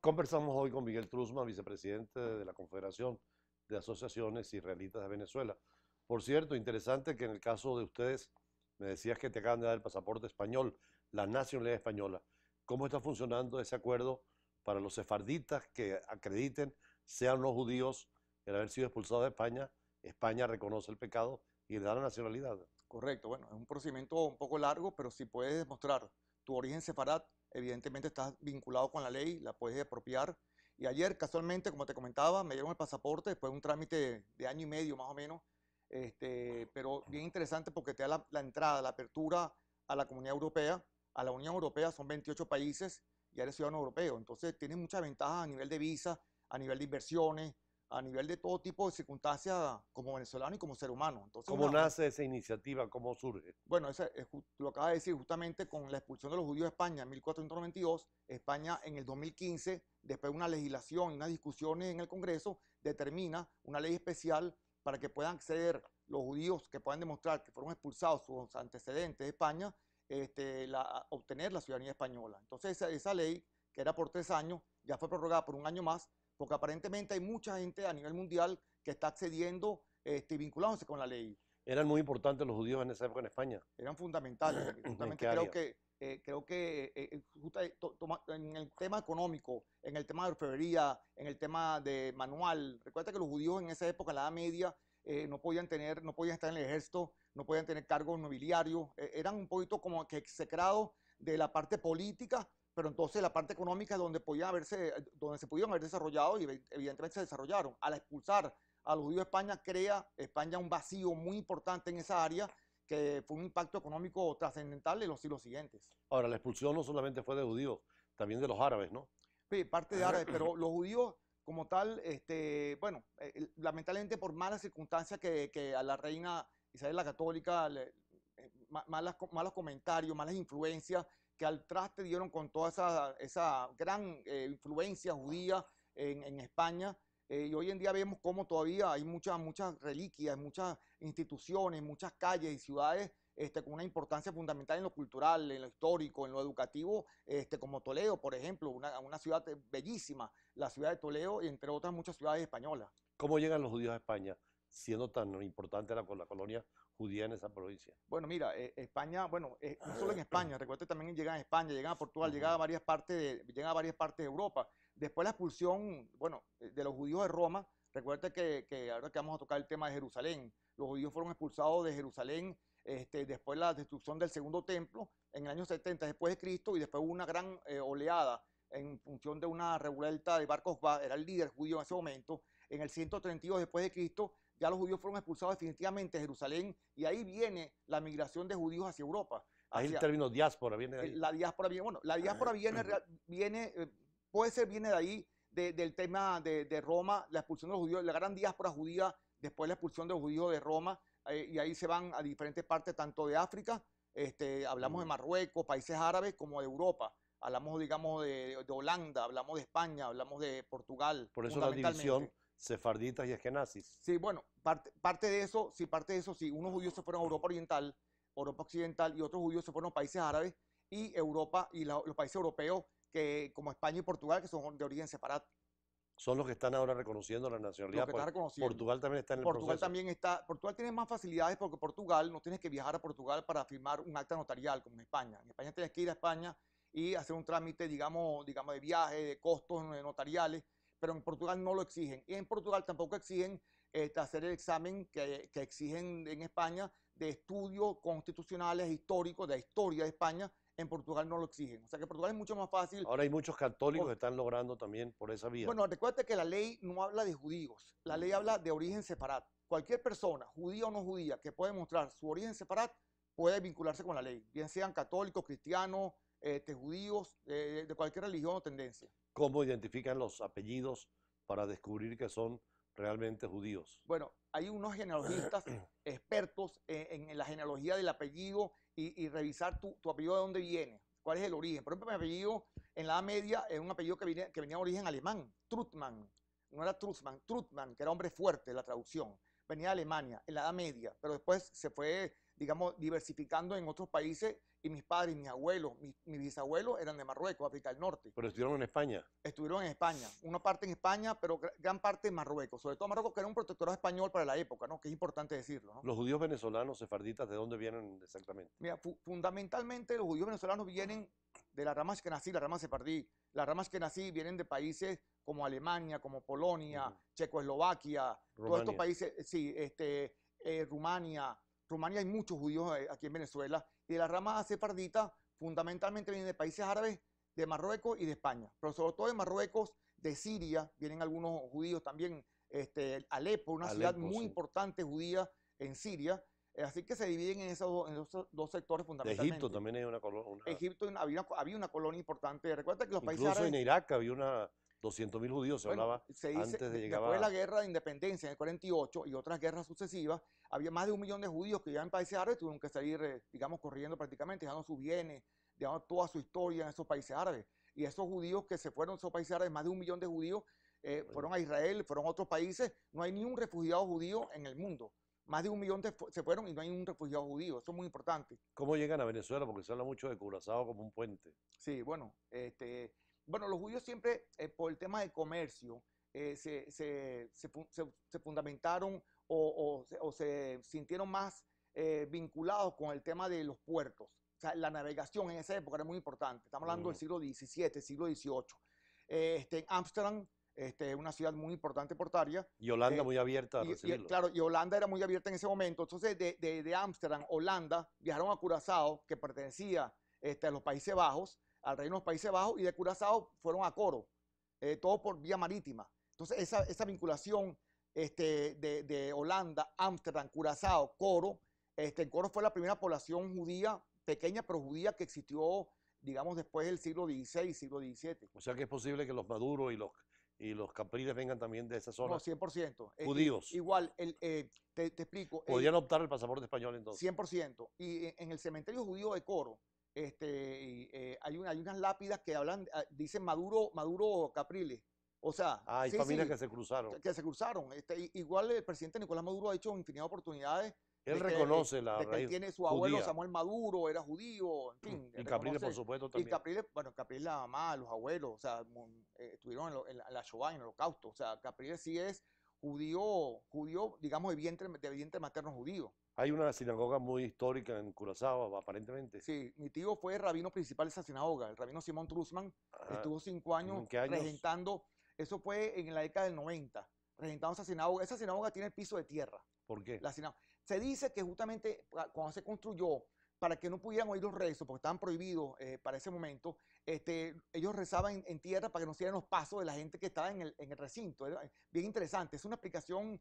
Conversamos hoy con Miguel Truzman, vicepresidente de la Confederación de Asociaciones Israelitas de Venezuela. Por cierto, interesante que en el caso de ustedes, me decías que te acaban de dar el pasaporte español, la nacionalidad española. ¿Cómo está funcionando ese acuerdo para los sefarditas que acrediten, sean los judíos, el haber sido expulsados de España? España reconoce el pecado y le da la nacionalidad. Correcto, bueno, es un procedimiento un poco largo, pero si puedes demostrar tu origen sefarad, evidentemente estás vinculado con la ley, la puedes apropiar. Y ayer, casualmente, como te comentaba, me dieron el pasaporte después de un trámite de año y medio más o menos, pero bien interesante porque te da la entrada, la apertura a la Comunidad Europea, a la Unión Europea, son 28 países y eres ciudadano europeo. Entonces tienes muchas ventajas a nivel de visa, a nivel de inversiones, a nivel de todo tipo de circunstancias como venezolano y como ser humano. Entonces, ¿Cómo nace esa iniciativa? ¿Cómo surge? bueno, lo acaba de decir justamente con la expulsión de los judíos de España en 1492. España en el 2015, después de una legislación y unas discusiones en el Congreso, determina una ley especial para que puedan acceder los judíos que puedan demostrar que fueron expulsados sus antecedentes de España, obtener la ciudadanía española. Entonces esa ley, que era por 3 años, ya fue prorrogada por un año más, porque aparentemente hay mucha gente a nivel mundial que está accediendo y vinculándose con la ley. Eran muy importantes los judíos en esa época en España. Eran fundamentales. ¿En Justamente qué área? En el tema económico, en el tema de orfebrería, en el tema de manual. Recuerda que los judíos en esa época, en la Edad Media, no podían estar en el ejército, no podían tener cargos nobiliarios, eran un poquito como que execrados de la parte política, pero entonces la parte económica es donde se pudieron haber desarrollado y evidentemente se desarrollaron. Al expulsar a los judíos de España, crea España un vacío muy importante en esa área que fue un impacto económico trascendental en los siglos siguientes. Ahora, la expulsión no solamente fue de judíos, también de los árabes, ¿no? Sí, parte de árabes, pero los judíos como tal, lamentablemente por malas circunstancias que a la reina Isabel la Católica, malos comentarios, malas influencias, que al traste dieron con toda esa gran influencia judía en España. Y hoy en día vemos cómo todavía hay muchas reliquias, muchas instituciones, muchas calles y ciudades con una importancia fundamental en lo cultural, en lo histórico, en lo educativo, como Toledo, por ejemplo, una ciudad bellísima, la ciudad de Toledo, y entre otras muchas ciudades españolas. ¿Cómo llegan los judíos a España, siendo tan importante la colonia judía en esa provincia? Bueno, mira, España, bueno, no solo en España, recuerda también llegan a España, llegan a Portugal, llegan a varias partes de Europa. Después la expulsión, bueno, de los judíos de Roma, recuerda que ahora que vamos a tocar el tema de Jerusalén, los judíos fueron expulsados de Jerusalén después de la destrucción del segundo templo en el año 70 después de Cristo, y después hubo una gran oleada en función de una revuelta de Bar Kokhba, era el líder judío en ese momento, en el 132 después de Cristo. Ya los judíos fueron expulsados definitivamente de Jerusalén, y ahí viene la migración de judíos hacia Europa. Ahí el Hacia término diáspora viene de ahí. la diáspora viene, bueno, la diáspora viene de ahí, del tema de Roma, la expulsión de los judíos, la gran diáspora judía, después la expulsión de los judíos de Roma, y ahí se van a diferentes partes, tanto de África, hablamos de Marruecos, países árabes, como de Europa. Hablamos, digamos, de Holanda, hablamos de España, hablamos de Portugal, Por eso la división fundamentalmente. sefarditas y esquenazis. Sí, bueno, parte de eso, sí, unos judíos se fueron a Europa Oriental, Europa Occidental, y otros judíos se fueron a países árabes y Europa y los países europeos, que, como España y Portugal, que son de origen separado. Son los que están ahora reconociendo la Lo nacionalidad. que está reconociendo. Portugal también está en el Portugal proceso. también está, Portugal tiene más facilidades porque Portugal no tienes que viajar a Portugal para firmar un acta notarial como en España. En España tienes que ir a España y hacer un trámite, digamos de viaje, de costos notariales, pero en Portugal no lo exigen. Y en Portugal tampoco exigen hacer el examen que exigen en España de estudios constitucionales, históricos, de la historia de España. En Portugal no lo exigen. O sea que Portugal es mucho más fácil. Ahora hay muchos católicos que están logrando también por esa vía. Bueno, recuerda que la ley no habla de judíos, la ley habla de origen separado. Cualquier persona, judía o no judía, que pueda demostrar su origen separado, puede vincularse con la ley, bien sean católicos, cristianos, judíos, de cualquier religión o tendencia. ¿Cómo identifican los apellidos para descubrir que son realmente judíos? Bueno, hay unos genealogistas expertos en la genealogía del apellido y revisar tu apellido de dónde viene, cuál es el origen. Por ejemplo, mi apellido en la Edad Media es un apellido que venía de origen alemán, Trutmann. No era Trutmann, que era hombre fuerte, la traducción. venía de Alemania en la Edad Media, pero después se fue, digamos, diversificando en otros países y mis padres, mis abuelos, mis bisabuelos eran de Marruecos, África del Norte. Pero estuvieron en España. Estuvieron en España, una parte en España, pero gran parte en Marruecos, sobre todo Marruecos, que era un protectorado español para la época, ¿no? Que es importante decirlo, ¿no? Los judíos venezolanos, sefarditas, ¿de dónde vienen exactamente? Mira, fundamentalmente los judíos venezolanos vienen de las ramas que nací, la rama sefardí. Las ramas que nací vienen de países como Alemania, como Polonia, Checoslovaquia, todos estos países, sí, Rumania. Rumania hay muchos judíos aquí en Venezuela. Y de la rama sefardita fundamentalmente vienen de países árabes, de Marruecos y de España. Pero sobre todo de Marruecos, de Siria, vienen algunos judíos también. Alepo, una ciudad muy importante judía en Siria. Así que se dividen en esos dos sectores De fundamentalmente. Egipto también hay una colonia. Egipto había una colonia importante. Recuerda que los países Incluso árabes, en Irak había 200.000 judíos, se bueno, hablaba se dice, antes de después llegar de la guerra de independencia en el 48 y otras guerras sucesivas, había más de 1 millón de judíos que vivían en países árabes, tuvieron que salir, digamos, corriendo prácticamente, dejando sus bienes, dejando toda su historia en esos países árabes. Y esos judíos que se fueron a esos países árabes, más de 1 millón de judíos, fueron a Israel, fueron a otros países. No hay ni un refugiado judío en el mundo. Más de 1 millón se fueron y no hay un refugiado judío. Eso es muy importante. ¿Cómo llegan a Venezuela? Porque se habla mucho de Curazao como un puente. Sí, bueno, bueno, los judíos siempre, por el tema del comercio, se fundamentaron o se sintieron más vinculados con el tema de los puertos. O sea, la navegación en esa época era muy importante. Estamos hablando del siglo XVII, siglo XVIII. En Ámsterdam, una ciudad muy importante portuaria. Y Holanda muy abierta a recibirlo. Claro, y Holanda era muy abierta en ese momento. Entonces, de Ámsterdam, Holanda, viajaron a Curazao, que pertenecía a los Países Bajos, al Reino de los Países Bajos, y de Curazao fueron a Coro, todo por vía marítima. Entonces, esa vinculación de Holanda, Ámsterdam, Curazao, Coro, Coro fue la primera población judía, pequeña pero judía, que existió, digamos, después del siglo XVI, siglo XVII. O sea que es posible que los Maduros y los Capriles vengan también de esa zona. No, 100%. Judíos. Igual, te explico. Podrían optar el pasaporte español entonces. 100%. Y en el cementerio judío de Coro, hay unas lápidas que hablan, dicen Maduro Capriles. O sea, hay familias que se cruzaron. Que se cruzaron. Igual el presidente Nicolás Maduro ha hecho infinidad de oportunidades. Él reconoce la de que raíz él tiene su abuelo judía. Samuel Maduro, era judío, en fin. Y Capriles, por supuesto, también. Y Capriles, bueno, Capriles, la mamá, los abuelos, o sea, estuvieron en la Shoah, en el Holocausto. O sea, Capriles sí es judío, digamos, de vientre materno judío. Hay una sinagoga muy histórica en Curazao, aparentemente. Sí, mi tío fue rabino principal de esa sinagoga, el rabino Simón Trusman. Estuvo 5 años, ¿En qué años? regentando, eso fue en la década del 90, regentando esa sinagoga. Esa sinagoga tiene el piso de tierra. ¿Por qué? Se dice que justamente cuando se construyó, para que no pudieran oír los rezos, porque estaban prohibidos para ese momento, ellos rezaban en tierra para que no se oyeran los pasos de la gente que estaba en el recinto. Era bien interesante. Es una explicación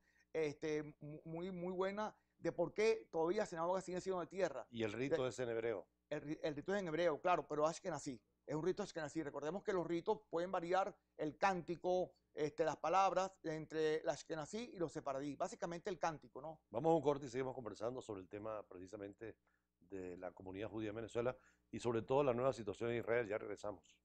muy buena de por qué todavía sinagogas siguen siendo de tierra. Y el rito es en hebreo. El rito es en hebreo, claro, pero ashkenazí. Es un rito ashkenazí. Recordemos que los ritos pueden variar el cántico, las palabras entre el ashkenazí y los sefaradí. Básicamente el cántico, ¿no? Vamos a un corte y seguimos conversando sobre el tema precisamente de la comunidad judía en Venezuela y sobre todo la nueva situación en Israel. Ya regresamos.